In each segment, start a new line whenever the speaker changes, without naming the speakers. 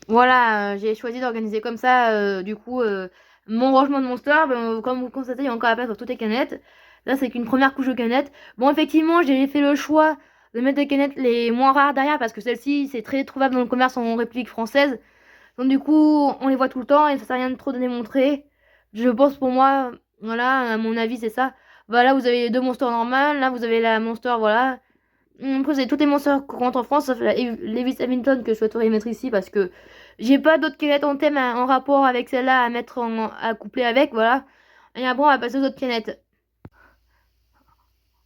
Voilà, j'ai choisi d'organiser comme ça, mon rangement de Monster. Ben, comme vous constatez, il y a encore la place dans toutes les canettes. Là, c'est qu'une première couche de canettes. Bon, effectivement, j'ai fait le choix de mettre des canettes les moins rares derrière parce que celles-ci, c'est très trouvable dans le commerce en République française. Donc, du coup, on les voit tout le temps et ça sert à rien de trop de les montrer. Je pense pour moi, voilà, à mon avis, c'est ça. Voilà, vous avez les deux Monsters normales. Là, vous avez la Monster, voilà. Après, vous avez toutes les Monsters courantes en France, sauf la Lewis Hamilton que je souhaiterais mettre ici parce que j'ai pas d'autres canettes en thème en rapport avec celle-là à mettre à coupler avec, voilà. Et après, on va passer aux autres canettes.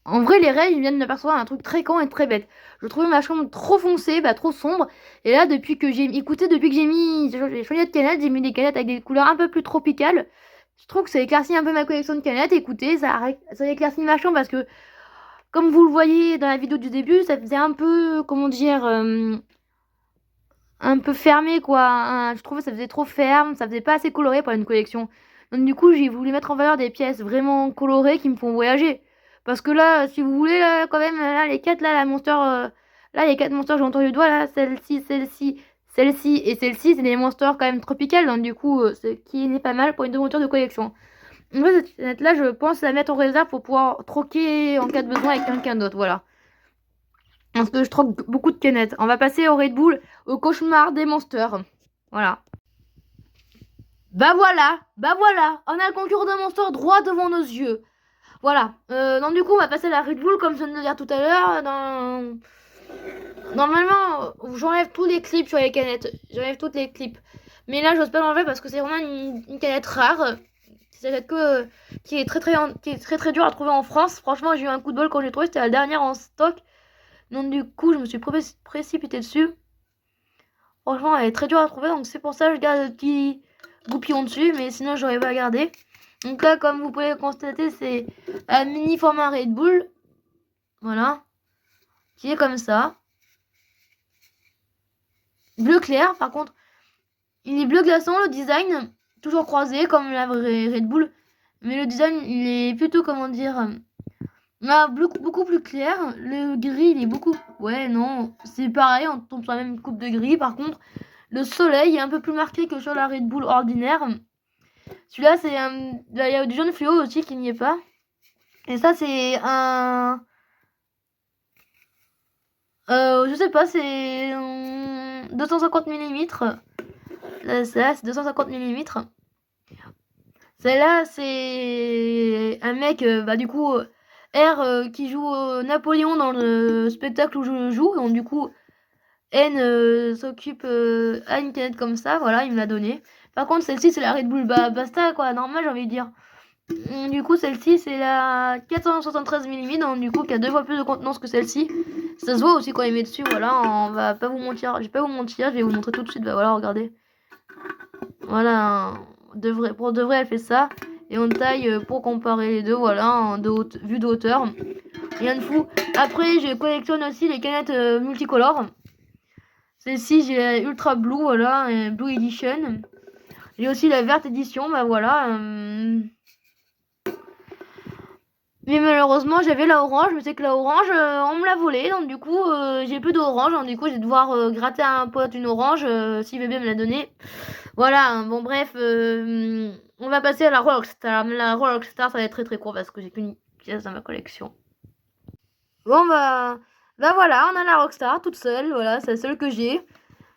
En vrai, les règles viennent d'apercevoir un truc très con et très bête. Je trouvais ma chambre trop foncée, bah trop sombre. Et là, depuis que j'ai changé de canette, j'ai mis des canettes avec des couleurs un peu plus tropicales. Je trouve que ça éclaircit un peu ma collection de canettes. Écoutez, ça éclaircit ma chambre parce que, comme vous le voyez dans la vidéo du début, ça faisait un peu, comment dire, un peu fermé quoi. Je trouvais que ça faisait trop ferme, ça faisait pas assez coloré pour une collection. Donc du coup, j'ai voulu mettre en valeur des pièces vraiment colorées qui me font voyager. Parce que là, si vous voulez, là, quand même, là, les quatre, là, la Monster, là, les quatre Monsters, j'ai entendu le doigt, là, celle-ci et celle-ci, c'est des Monsters quand même tropicales, donc du coup, ce qui n'est pas mal pour une devanture de collection. En fait, cette canette-là, je pense la mettre en réserve pour pouvoir troquer en cas de besoin avec quelqu'un d'autre, voilà. Parce que je troque beaucoup de canettes. On va passer au Red Bull, au cauchemar des Monsters. Voilà. Bah voilà, on a le concurrent de Monster droit devant nos yeux. Voilà. Donc du coup, on va passer à la Red Bull, comme je viens de le dire tout à l'heure. Normalement, j'enlève tous les clips sur les canettes. J'enlève toutes les clips. Mais là, j'ose pas l'enlever parce que c'est vraiment une canette rare. C'est cette que qui est très dure à trouver en France. Franchement, j'ai eu un coup de bol quand j'ai trouvé. C'était la dernière en stock. Donc du coup, je me suis précipitée dessus. Franchement, elle est très dure à trouver, donc c'est pour ça que je garde le petit goupillon dessus, mais sinon j'aurais pas gardé. Donc là, comme vous pouvez le constater, c'est un mini format Red Bull. Voilà. Qui est comme ça. Bleu clair, par contre, il est bleu glaçon, le design. Toujours croisé, comme la vraie Red Bull. Mais le design, il est plutôt, comment dire... beaucoup plus clair. Le gris, il est beaucoup... Ouais, non, c'est pareil, on tombe sur la même coupe de gris. Par contre, le soleil est un peu plus marqué que sur la Red Bull ordinaire. Celui-là, c'est un... Il y a du jaune fluo aussi qui n'y est pas. Et ça, c'est un... je sais pas, c'est 250 mm. Là, c'est 250 mm. Celle-là, c'est un mec, du coup, R qui joue Napoléon dans le spectacle où je joue. Donc, du coup, N s'occupe à une canette comme ça. Voilà, il me l'a donné. Par contre, celle-ci, c'est la Red Bull. Bah, basta, quoi. Normal, j'ai envie de dire. Du coup, celle-ci, c'est la 473 mm, donc du coup, qui a 2 fois plus de contenance que celle-ci. Ça se voit aussi quand il met dessus, voilà, on va pas vous mentir, je vais pas vous mentir, je vais vous montrer tout de suite, bah voilà, regardez. Voilà, pour de vrai, elle fait ça. Et on taille pour comparer les deux, voilà, vue de hauteur. Rien de fou. Après, je collectionne aussi les canettes multicolores. Celle-ci, j'ai la Ultra Blue, voilà, Blue Edition. J'ai aussi la verte édition, bah voilà. Mais malheureusement, j'avais la orange, mais c'est que la orange, on me l'a volée, donc du coup, j'ai plus d'orange, donc du coup, je vais devoir gratter à un pote une orange, s'il veut bien me la donner. Voilà, bon bref, on va passer à la Rockstar. Mais la Rockstar, ça va être très très court parce que j'ai qu'une pièce dans ma collection. Bon bah voilà, on a la Rockstar toute seule, voilà, c'est la seule que j'ai.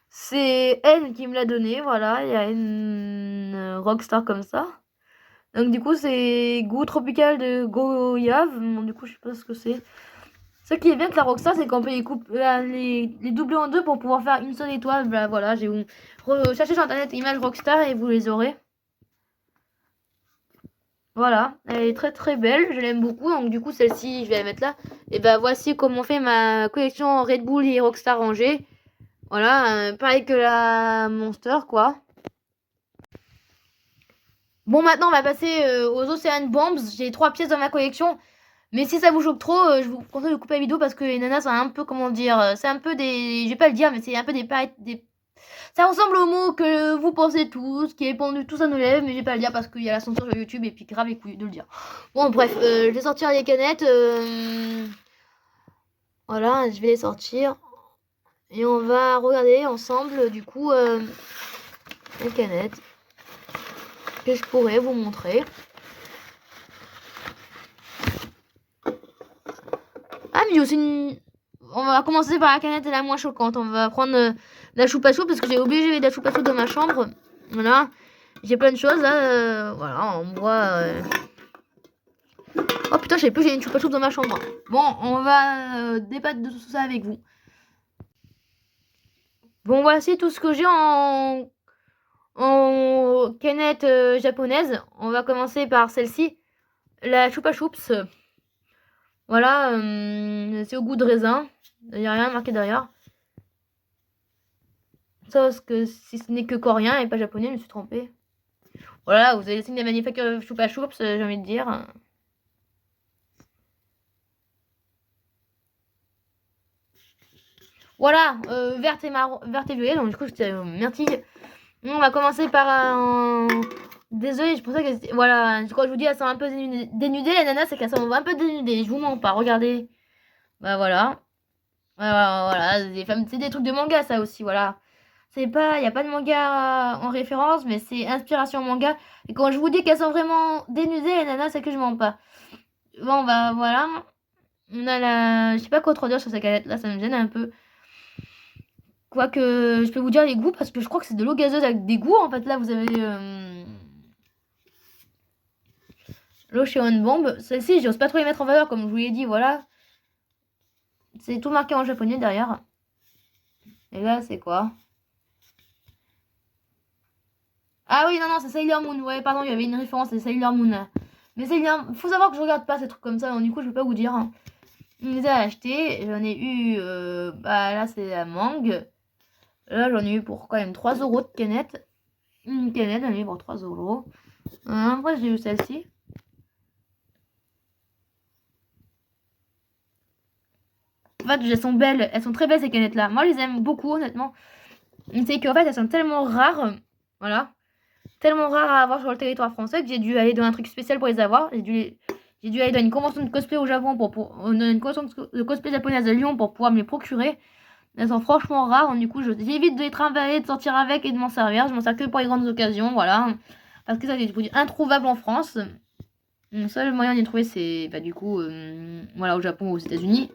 C'est elle qui me l'a donnée, voilà, il y a une Rockstar comme ça. Donc du coup c'est goût tropical de goyave. Bon, du coup je sais pas ce que c'est. Ce qui est bien avec la Rockstar, c'est qu'on peut les doubler en deux pour pouvoir faire une seule étoile. Bah, voilà, j'ai recherché sur internet image Rockstar et vous les aurez. Voilà, elle est très très belle, je l'aime beaucoup. Donc du coup celle-ci je vais la mettre là. Et bah voici comment on fait ma collection Red Bull et Rockstar rangée. Voilà, pareil que la Monster quoi. Bon, maintenant, on va passer aux Ocean Bombs. J'ai 3 pièces dans ma collection. Mais si ça vous choque trop, je vous conseille de couper la vidéo parce que les nanas, c'est un peu, comment dire, c'est un peu des... Je vais pas le dire, mais c'est un peu des... Ça ressemble au mot que vous pensez tous, qui est pendu tous à nos lèvres, mais je vais pas le dire parce qu'il y a la censure sur YouTube et puis grave les couilles de le dire. Bon, bref, je vais sortir les canettes. Voilà, je vais les sortir. Et on va regarder ensemble, du coup, les canettes que je pourrais vous montrer. Ah, mais aussi une... On va commencer par la canette la moins choquante. On va prendre la choupa choupe parce que j'ai oublié la choupa choupe dans ma chambre. Voilà. J'ai plein de choses là. Voilà, on voit... Oh putain, je sais plus, j'ai une choupa choupe dans ma chambre. Bon, on va débattre de tout ça avec vous. Bon, voici tout ce que j'ai en canette japonaise. On va commencer par celle-ci. La choupa choups. Voilà, c'est au goût de raisin. Il n'y a rien marqué derrière. Sauf que si ce n'est que coréen et pas japonais, je me suis trompée. Voilà, vous avez le signe des manufactures choupa choups, j'ai envie de dire. Voilà, verte et marron, verte et violet, donc du coup c'était myrtille. On va commencer par un... Désolée, je pensais que... Voilà, quand je vous dis elles sont un peu dénudées, les nanas, c'est qu'elles sont un peu dénudées. Je vous mens pas, regardez. Bah voilà. Voilà, des femmes, c'est des trucs de manga ça aussi, voilà. C'est pas, y a pas de manga en référence, mais c'est inspiration manga. Et quand je vous dis qu'elles sont vraiment dénudées, les nanas, c'est que je mens pas. Bon, bah voilà. On a la... Je sais pas quoi trop dire sur cette galette là, ça me gêne un peu. Quoique, je peux vous dire les goûts, parce que je crois que c'est de l'eau gazeuse avec des goûts. En fait, là, vous avez l'eau chez One Bomb. Celle-ci, j'ose pas trop les mettre en valeur, comme je vous l'ai dit, voilà. C'est tout marqué en japonais derrière. Et là, c'est quoi? Ah oui, non, c'est Sailor Moon. Ouais, pardon, il y avait une référence, c'est Sailor Moon. Mais faut savoir que je regarde pas ces trucs comme ça, donc du coup, je peux pas vous dire. Je les ai achetés. J'en ai eu... bah là, c'est la mangue. Là, j'en ai eu pour quand même 3 € de canette. Une canette, j'en ai eu pour 3 €. Après, j'ai eu celle-ci. En fait, elles sont belles. Elles sont très belles, ces canettes-là. Moi, je les aime beaucoup, honnêtement. C'est qu'en fait, elles sont tellement rares. Voilà. Tellement rares à avoir sur le territoire français que j'ai dû aller dans un truc spécial pour les avoir. J'ai dû aller dans une convention de cosplay au Japon dans une convention de cosplay japonaise à Lyon pour pouvoir me les procurer. Elles sont franchement rares. Du coup, j'évite de les trimballer, de sortir avec et de m'en servir. Je m'en sers que pour les grandes occasions. Voilà. Parce que ça, c'est des produits introuvables en France. Le seul moyen d'y trouver, c'est bah, du coup, voilà, au Japon ou aux États-Unis.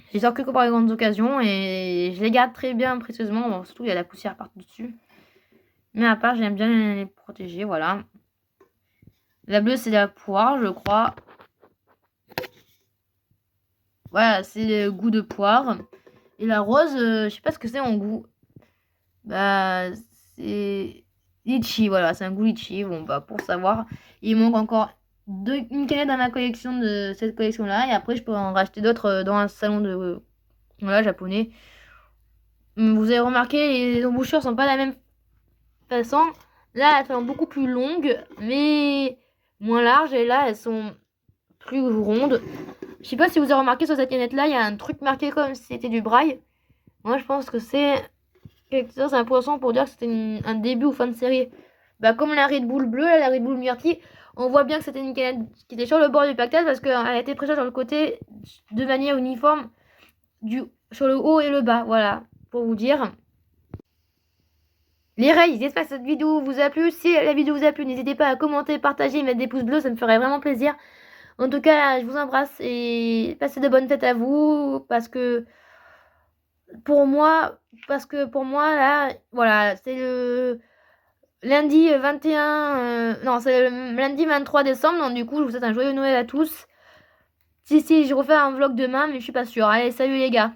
Je les sors que pour les grandes occasions et je les garde très bien précieusement. Bon, surtout, il y a la poussière partout dessus. Mais à part, j'aime bien les protéger, voilà. La bleue, c'est la poire, je crois. Voilà, c'est le goût de poire. Et la rose, je sais pas ce que c'est en goût. Bah, c'est litchi, voilà, c'est un goût litchi. Bon, bah, pour savoir, il manque encore une canette dans ma collection de cette collection-là. Et après, je peux en racheter d'autres dans un salon de voilà, japonais. Vous avez remarqué, les embouchures sont pas de la même façon. Là, elles sont beaucoup plus longues, mais moins larges. Et là, elles sont plus rondes. Je sais pas si vous avez remarqué sur cette canette-là, il y a un truc marqué comme si c'était du braille. Moi, je pense que c'est quelque chose, c'est un poisson pour dire que c'était un début ou fin de série. Bah, comme la Red Bull bleue, la Red Bull myrtille, on voit bien que c'était une canette qui était sur le bord du pactage parce qu'elle a été pressée sur le côté de manière uniforme sur le haut et le bas. Voilà, pour vous dire. Les rails, j'espère que cette vidéo vous a plu. Si la vidéo vous a plu, n'hésitez pas à commenter, partager, mettre des pouces bleus, ça me ferait vraiment plaisir. En tout cas, je vous embrasse et passez de bonnes fêtes à vous parce que pour moi, là, voilà, c'est le lundi 21, non, c'est le lundi 23 décembre, donc du coup, je vous souhaite un joyeux Noël à tous. Si, je refais un vlog demain, mais je suis pas sûre. Allez, salut les gars.